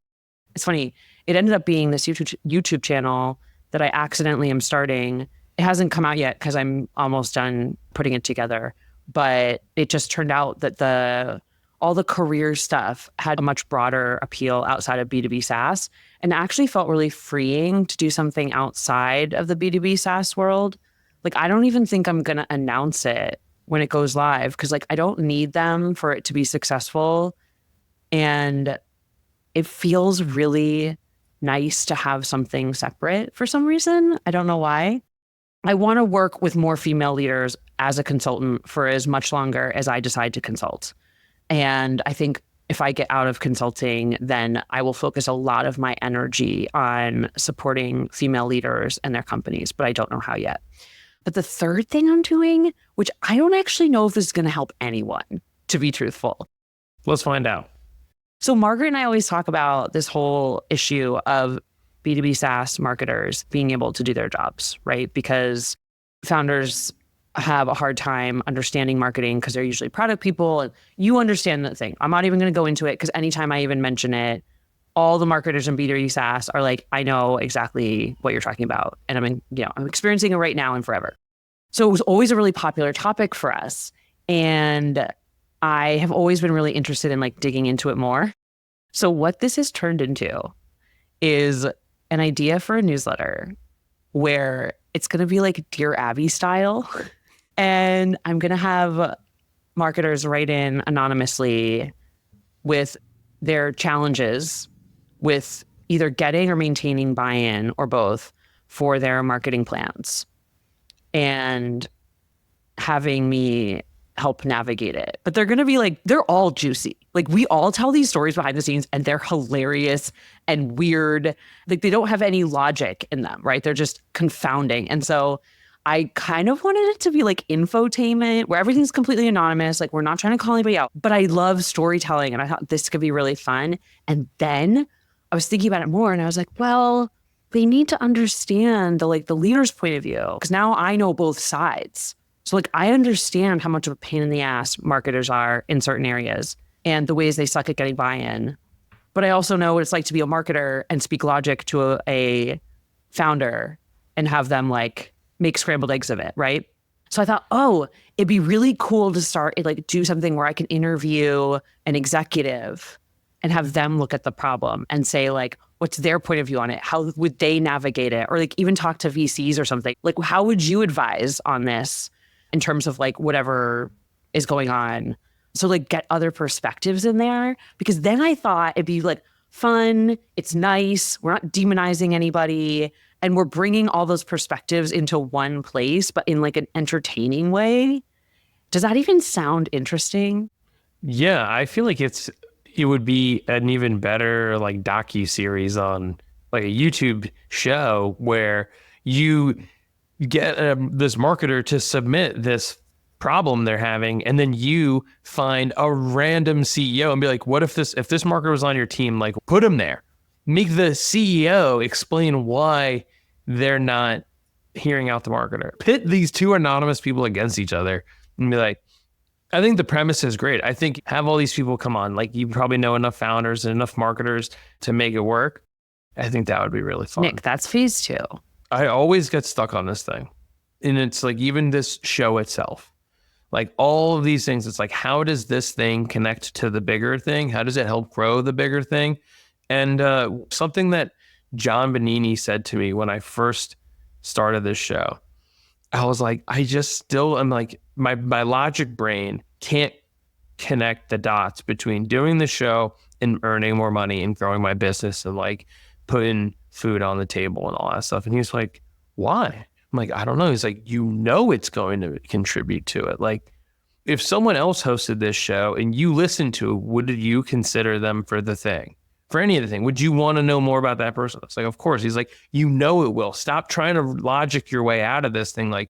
[SPEAKER 1] It's funny. It ended up being this YouTube channel that I accidentally am starting. It hasn't come out yet because I'm almost done putting it together. But it just turned out that all the career stuff had a much broader appeal outside of B2B SaaS, and actually felt really freeing to do something outside of the B2B SaaS world. Like, I don't even think I'm going to announce it when it goes live, because like I don't need them for it to be successful. And it feels really nice to have something separate for some reason. I don't know why. I want to work with more female leaders as a consultant for as much longer as I decide to consult. And I think if I get out of consulting, then I will focus a lot of my energy on supporting female leaders and their companies, but I don't know how yet. But the third thing I'm doing, which I don't actually know if this is going to help anyone, to be truthful.
[SPEAKER 2] Let's find out.
[SPEAKER 1] So Margaret and I always talk about this whole issue of B2B SaaS marketers being able to do their jobs, right? Because founders have a hard time understanding marketing because they're usually product people, and you understand that thing. I'm not even going to go into it because anytime I even mention it, all the marketers in B2B SaaS are like, I know exactly what you're talking about. And I'm experiencing it right now and forever. So it was always a really popular topic for us. And I have always been really interested in like digging into it more. So what this has turned into is an idea for a newsletter where it's going to be like Dear Abby style. And I'm going to have marketers write in anonymously with their challenges with either getting or maintaining buy-in or both for their marketing plans, and having me help navigate it. But they're going to be like, they're all juicy. Like, we all tell these stories behind the scenes and they're hilarious and weird. Like, they don't have any logic in them, right? They're just confounding. And so I kind of wanted it to be like infotainment where everything's completely anonymous. Like, we're not trying to call anybody out, but I love storytelling and I thought this could be really fun. And then I was thinking about it more and I was like, well, they need to understand the leader's point of view, because now I know both sides. So like, I understand how much of a pain in the ass marketers are in certain areas and the ways they suck at getting buy-in. But I also know what it's like to be a marketer and speak logic to a founder and have them like make scrambled eggs of it, right? So I thought, oh, it'd be really cool to start like do something where I can interview an executive and have them look at the problem and say like, what's their point of view on it? How would they navigate it? Or like even talk to VCs or something. Like, how would you advise on this in terms of like whatever is going on? So like get other perspectives in there, because then I thought it'd be like fun. It's nice. We're not demonizing anybody. And we're bringing all those perspectives into one place, but in like an entertaining way. Does that even sound interesting?
[SPEAKER 2] Yeah, I feel like it would be an even better like docu-series on like a YouTube show where you get this marketer to submit this problem they're having, and then you find a random CEO and be like, what if this marketer was on your team? Like, put him there. Make the CEO explain why they're not hearing out the marketer. Pit these two anonymous people against each other and be like, I think the premise is great. I think have all these people come on. Like, you probably know enough founders and enough marketers to make it work. I think that would be really fun.
[SPEAKER 1] Nick, that's phase 2.
[SPEAKER 2] I always get stuck on this thing. And it's like, even this show itself, like all of these things, it's like, how does this thing connect to the bigger thing? How does it help grow the bigger thing? And something that John Bonini said to me when I first started this show, I was like, I just still am like, my logic brain can't connect the dots between doing the show in earning more money and growing my business and like putting food on the table and all that stuff. And he's like, why? I'm like, I don't know. He's like, it's going to contribute to it. Like, if someone else hosted this show and you listened to it, would you consider them for the thing? For any of the thing? Would you want to know more about that person? It's like, of course. He's like, it will. Stop trying to logic your way out of this thing. Like,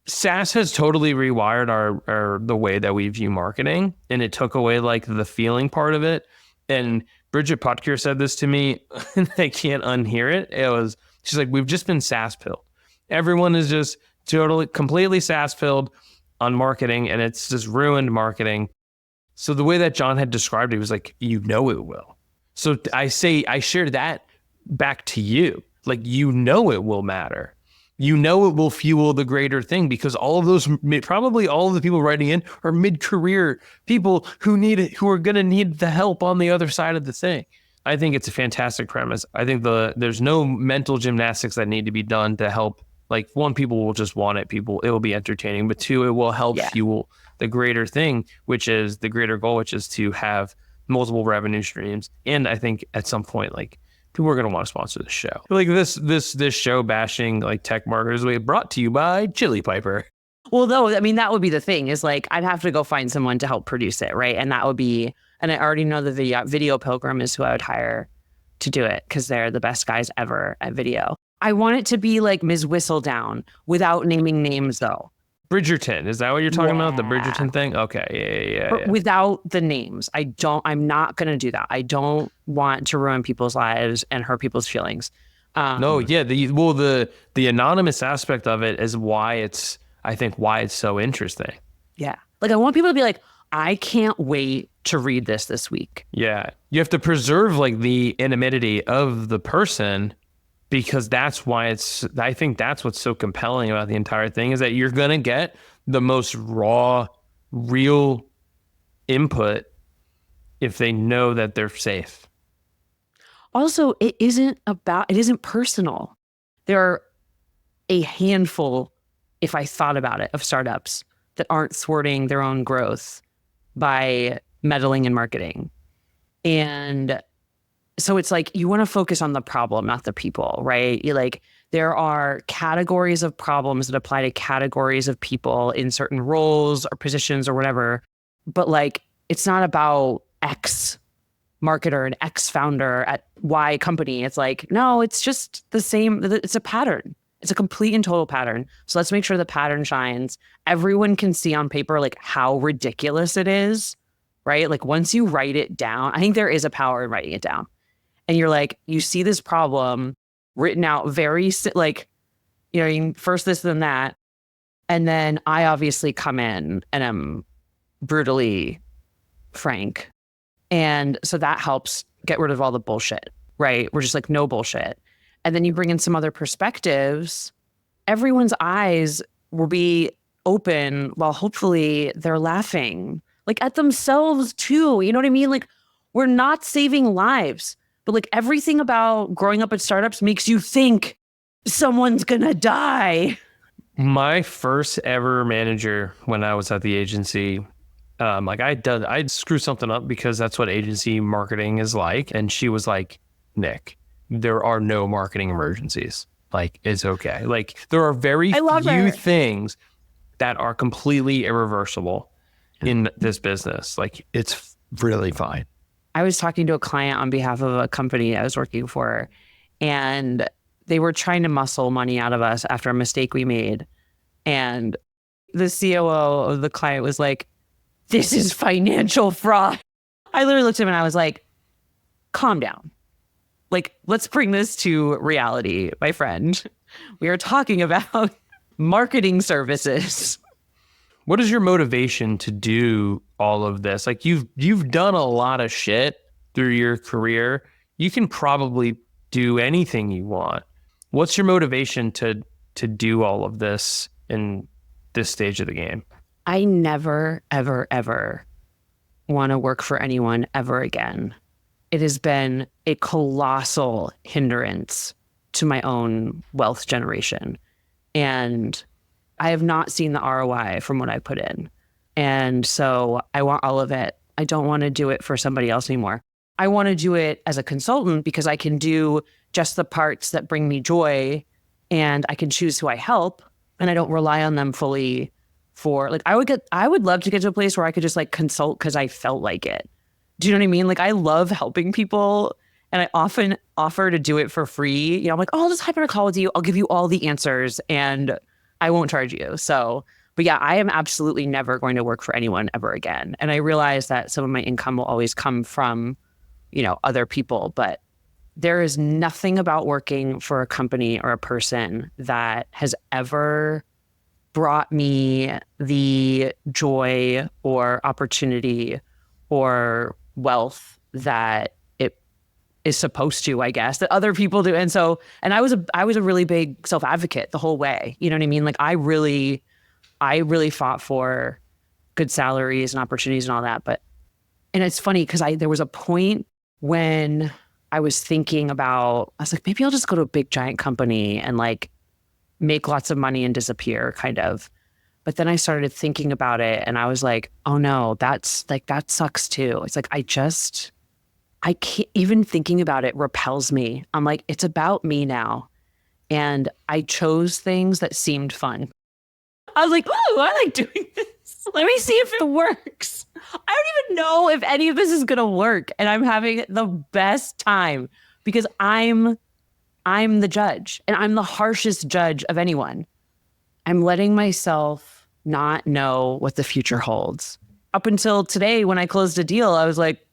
[SPEAKER 2] SaaS has totally rewired our the way that we view marketing, and it took away like the feeling part of it. And Bridget Potker said this to me, and I can't unhear it. She's like, we've just been SaaS pilled. Everyone is just completely SaaS pilled on marketing, and it's just ruined marketing. So the way that John had described it, he was like, it will. So I shared that back to you. Like, it will matter. It will fuel the greater thing, because probably all of the people writing in are mid-career people who are going to need the help on the other side of the thing. I think it's a fantastic premise. I think there's no mental gymnastics that need to be done to help. Like, one, people will just want it. It will be entertaining, but two, it will help fuel the greater thing, which is the greater goal, which is to have multiple revenue streams. And I think at some point, like, people are going to want to sponsor the show. Like this show bashing like tech marketers, brought to you by Chili Piper.
[SPEAKER 1] Well, though, I mean, that would be the thing is like, I'd have to go find someone to help produce it. Right. And that would be, and I already know the video Pilgrim is who I would hire to do it, because they're the best guys ever at video. I want it to be like Ms. Whistledown without naming names, though.
[SPEAKER 2] Bridgerton, is that what you're talking about? The Bridgerton thing? Okay, yeah.
[SPEAKER 1] Without the names. I'm not going to do that. I don't want to ruin people's lives and hurt people's feelings.
[SPEAKER 2] The anonymous aspect of it is why it's so interesting.
[SPEAKER 1] Yeah. Like, I want people to be like, I can't wait to read this week.
[SPEAKER 2] Yeah. You have to preserve like the anonymity of the person, because that's why I think that's what's so compelling about the entire thing, is that you're going to get the most raw, real input if they know that they're safe.
[SPEAKER 1] Also, it isn't personal. There are a handful, if I thought about it, of startups that aren't thwarting their own growth by meddling in marketing. And so it's like, you want to focus on the problem, not the people, right? There are categories of problems that apply to categories of people in certain roles or positions or whatever. But like, it's not about X marketer and X founder at Y company. It's like, no, it's just the same. It's a pattern. It's a complete and total pattern. So let's make sure the pattern shines. Everyone can see on paper, like, how ridiculous it is, right? Like, once you write it down, I think there is a power in writing it down. And you're like, you see this problem written out very, like, first this, then that. And then I obviously come in and I'm brutally frank. And so that helps get rid of all the bullshit, right? We're just like, no bullshit. And then you bring in some other perspectives. Everyone's eyes will be open while hopefully they're laughing, like, at themselves too. You know what I mean? Like, we're not saving lives. But like, everything about growing up at startups makes you think someone's gonna die.
[SPEAKER 2] My first ever manager when I was at the agency, I'd screw something up, because that's what agency marketing is like. And she was like, Nick, there are no marketing emergencies. Like, it's okay. Like, there are very few things that are completely irreversible in this business. Like, it's really fine.
[SPEAKER 1] I was talking to a client on behalf of a company I was working for, and they were trying to muscle money out of us after a mistake we made. And the COO of the client was like, this is financial fraud. I literally looked at him and I was like, calm down. Like, let's bring this to reality, my friend. We are talking about marketing services.
[SPEAKER 2] What is your motivation to do all of this? Like, you've done a lot of shit through your career. You can probably do anything you want. What's your motivation to do all of this in this stage of the game?
[SPEAKER 1] I never, ever, ever want to work for anyone ever again. It has been a colossal hindrance to my own wealth generation. And I have not seen the ROI from what I put in. And so I want all of it. I don't want to do it for somebody else anymore. I want to do it as a consultant because I can do just the parts that bring me joy and I can choose who I help and I don't rely on them fully for like, I would love to get to a place where I could just like consult because I felt like it. Do you know what I mean? Like I love helping people and I often offer to do it for free. You know, I'm like, oh, I'll just hop on a call with you. I'll give you all the answers and I won't charge you. So, but yeah, I am absolutely never going to work for anyone ever again. And I realize that some of my income will always come from, you know, other people, but there is nothing about working for a company or a person that has ever brought me the joy or opportunity or wealth that it is supposed to, I guess, that other people do. And so, and I was a really big self-advocate the whole way. You know what I mean? Like I really fought for good salaries and opportunities and all that. But, and it's funny because there was a point when I was thinking about, I was like, maybe I'll just go to a big giant company and like make lots of money and disappear kind of. But then I started thinking about it and I was like, oh no, that's like, that sucks too. It's like, I can't, even thinking about it repels me. I'm like, it's about me now. And I chose things that seemed fun. I was like, oh, I like doing this. Let me see if it works. I don't even know if any of this is going to work. And I'm having the best time because I'm the judge and I'm the harshest judge of anyone. I'm letting myself not know what the future holds. Up until today, when I closed a deal, I was like,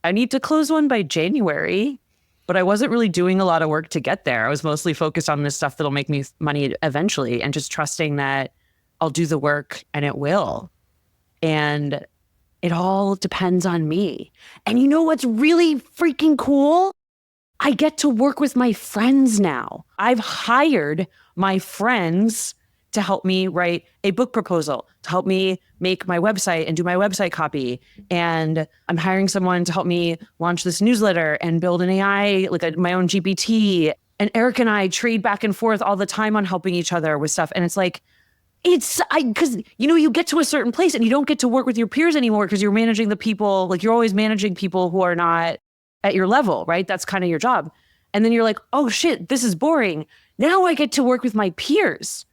[SPEAKER 1] I need to close one by January, but I wasn't really doing a lot of work to get there. I was mostly focused on this stuff that'll make me money eventually and just trusting that I'll do the work and it will. And it all depends on me. And you know what's really freaking cool? I get to work with my friends now. I've hired my friends to help me write a book proposal, to help me make my website and do my website copy. And I'm hiring someone to help me launch this newsletter and build an AI, like my own GPT. And Eric and I trade back and forth all the time on helping each other with stuff. And it's like, because, you know, you get to a certain place and you don't get to work with your peers anymore because you're managing the people, like you're always managing people who are not at your level, right? That's kind of your job. And then you're like, oh shit, this is boring. Now I get to work with my peers.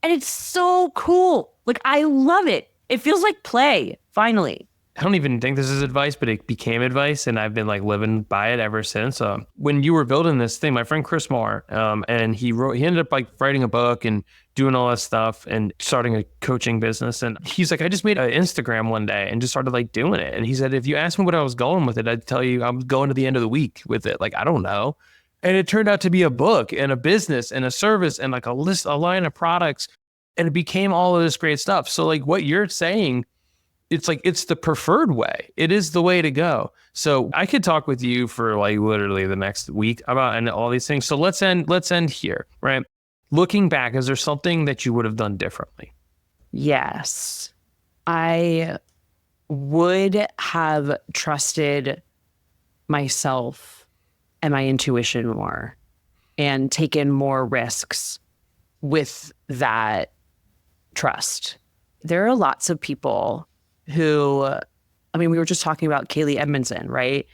[SPEAKER 1] And it's so cool. Like, I love it. It feels like play, finally.
[SPEAKER 2] I don't even think this is advice, but it became advice, and I've been like living by it ever since. When you were building this thing, my friend Chris Marr, and he ended up like writing a book and doing all that stuff and starting a coaching business. And he's like, I just made an Instagram one day and just started like doing it. And he said, if you asked me what I was going with it, I'd tell you I'm going to the end of the week with it. Like, I don't know. And it turned out to be a book and a business and a service and like a line of products. And it became all of this great stuff. So like what you're saying, it's like, it's the preferred way. It is the way to go. So I could talk with you for like literally the next week about and all these things. So let's end here, right? Looking back, is there something that you would have done differently?
[SPEAKER 1] Yes. I would have trusted myself and my intuition more and taken more risks with that trust. There are lots of people who, I mean, we were just talking about Kaylee Edmondson, right?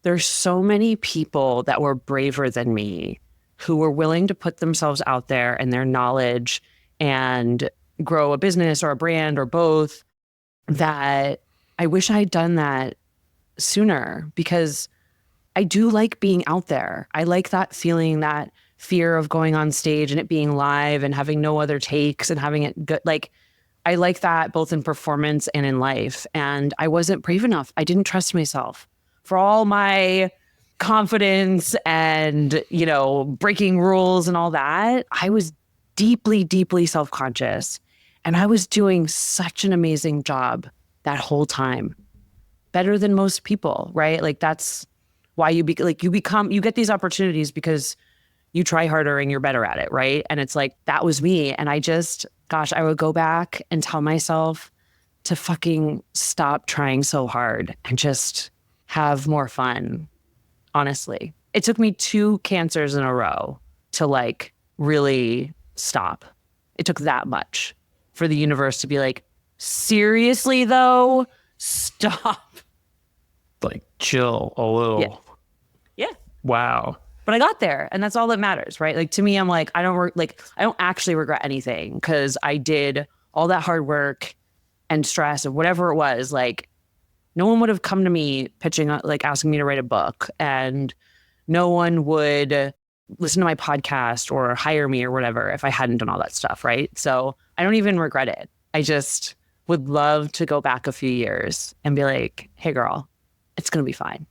[SPEAKER 1] There's so many people that were braver than me who were willing to put themselves out there and their knowledge and grow a business or a brand or both, that I wish I had done that sooner because I do like being out there. I like that feeling, that fear of going on stage and it being live and having no other takes and having it good. Like, I like that both in performance and in life. And I wasn't brave enough. I didn't trust myself. For all my confidence and, you know, breaking rules and all that, I was deeply, deeply self-conscious. And I was doing such an amazing job that whole time. Better than most people, right? Like that's why you get these opportunities because you try harder and you're better at it, right? And it's like, that was me. And I would go back and tell myself to fucking stop trying so hard and just have more fun. Honestly, it took me 2 cancers in a row to like really stop. It took that much for the universe to be like, seriously though, stop.
[SPEAKER 2] like chill a little.
[SPEAKER 1] Yeah.
[SPEAKER 2] Wow.
[SPEAKER 1] But I got there, and that's all that matters, right? Like to me, I'm like, I don't actually regret anything because I did all that hard work and stress of whatever it was. Like no one would have come to me pitching, like asking me to write a book, and no one would listen to my podcast or hire me or whatever if I hadn't done all that stuff, right? So I don't even regret it. I just would love to go back a few years and be like, hey girl, it's going to be fine.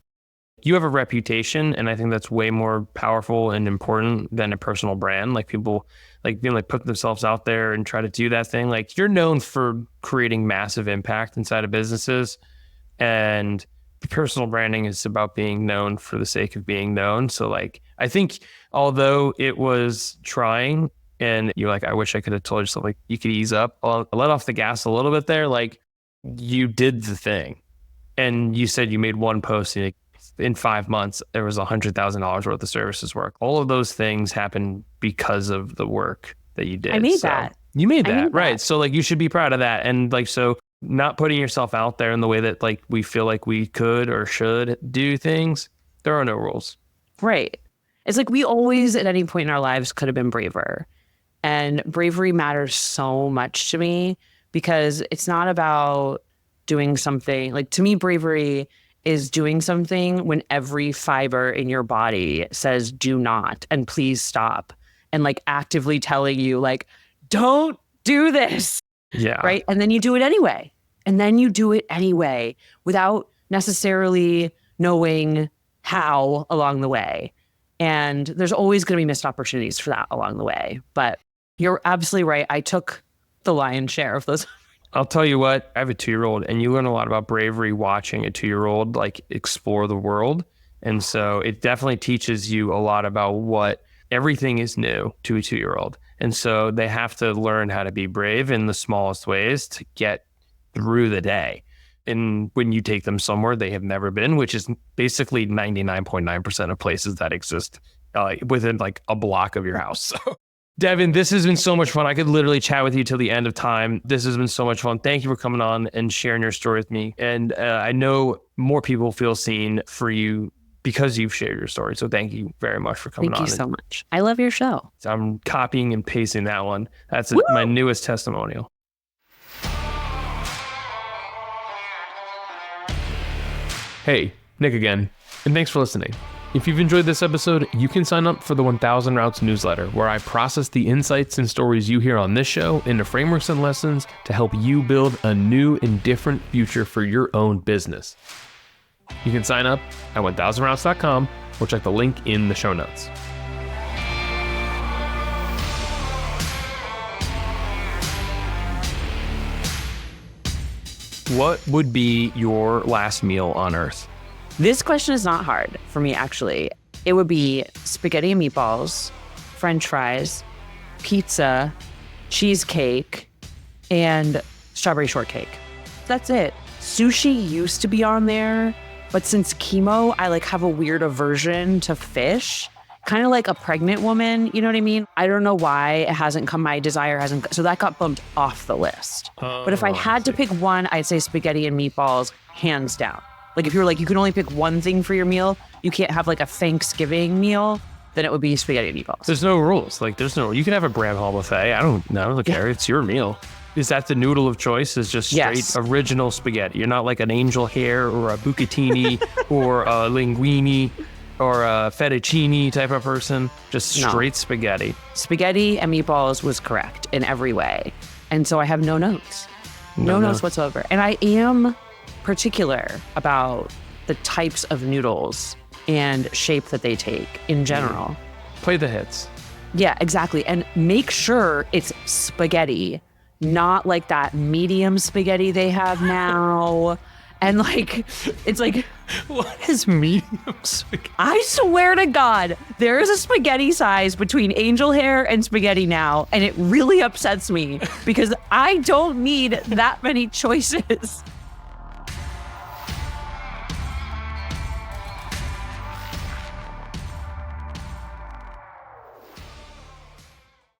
[SPEAKER 2] You have a reputation, and I think that's way more powerful and important than a personal brand. Like people like being like put themselves out there and try to do that thing. Like you're known for creating massive impact inside of businesses, and personal branding is about being known for the sake of being known. So like, I think although it was trying and you're like, I wish I could have told yourself like you could ease up, let off the gas a little bit there. Like you did the thing, and you said you made one post and in 5 months, there was $100,000 worth of services work. All of those things happened because of the work that you did.
[SPEAKER 1] I made that.
[SPEAKER 2] You made that, right?
[SPEAKER 1] That.
[SPEAKER 2] So like, you should be proud of that. And like, so not putting yourself out there in the way that like we feel like we could or should do things. There are no rules.
[SPEAKER 1] Right. It's like we always at any point in our lives could have been braver. And bravery matters so much to me because it's not about doing something. Like to me, bravery is doing something when every fiber in your body says do not and please stop, and like actively telling you like, don't do this.
[SPEAKER 2] Yeah.
[SPEAKER 1] Right. And then you do it anyway. And then you do it anyway without necessarily knowing how along the way. And there's always going to be missed opportunities for that along the way. But you're absolutely right. I took the lion's share of those.
[SPEAKER 2] I'll tell you what, I have a 2-year-old, and you learn a lot about bravery watching a 2-year-old like explore the world. And so it definitely teaches you a lot about what everything is new to a 2-year-old. And so they have to learn how to be brave in the smallest ways to get through the day. And when you take them somewhere they have never been, which is basically 99.9% of places that exist within like a block of your house. So Devin, this has been so much fun. I could literally chat with you till the end of time. This has been so much fun. Thank you for coming on and sharing your story with me. And I know more people feel seen for you because you've shared your story. So thank you very much for coming on.
[SPEAKER 1] Thank you so much. I love your show.
[SPEAKER 2] I'm copying and pasting that one. That's my newest testimonial. Hey, Nick again, and thanks for listening. If you've enjoyed this episode, you can sign up for the 1000 Routes newsletter, where I process the insights and stories you hear on this show into frameworks and lessons to help you build a new and different future for your own business. You can sign up at 1000routes.com or check the link in the show notes. What would be your last meal on Earth?
[SPEAKER 1] This question is not hard for me, actually. It would be spaghetti and meatballs, French fries, pizza, cheesecake, and strawberry shortcake. That's it. Sushi used to be on there, but since chemo, I like have a weird aversion to fish, kind of like a pregnant woman. You know what I mean? I don't know why it hasn't come. My desire hasn't. So that got bumped off the list. But if I had to pick one, I'd say spaghetti and meatballs, hands down. Like if you were like, you can only pick one thing for your meal, you can't have like a Thanksgiving meal, then it would be spaghetti and meatballs.
[SPEAKER 2] There's no rules. Like you can have a Bramhall buffet. I don't care. It's your meal. Is that the noodle of choice? Is just straight original spaghetti? You're not like an angel hair or a bucatini or a linguine or a fettuccine type of person. Just straight spaghetti.
[SPEAKER 1] Spaghetti and meatballs was correct in every way. And so I have no notes. No notes whatsoever. And I am particular about the types of noodles and shape that they take in general.
[SPEAKER 2] Play the hits.
[SPEAKER 1] Yeah, exactly. And make sure it's spaghetti, not like that medium spaghetti they have now. And like, it's like,
[SPEAKER 2] what is medium spaghetti?
[SPEAKER 1] I swear to God, there is a spaghetti size between angel hair and spaghetti now. And it really upsets me because I don't need that many choices.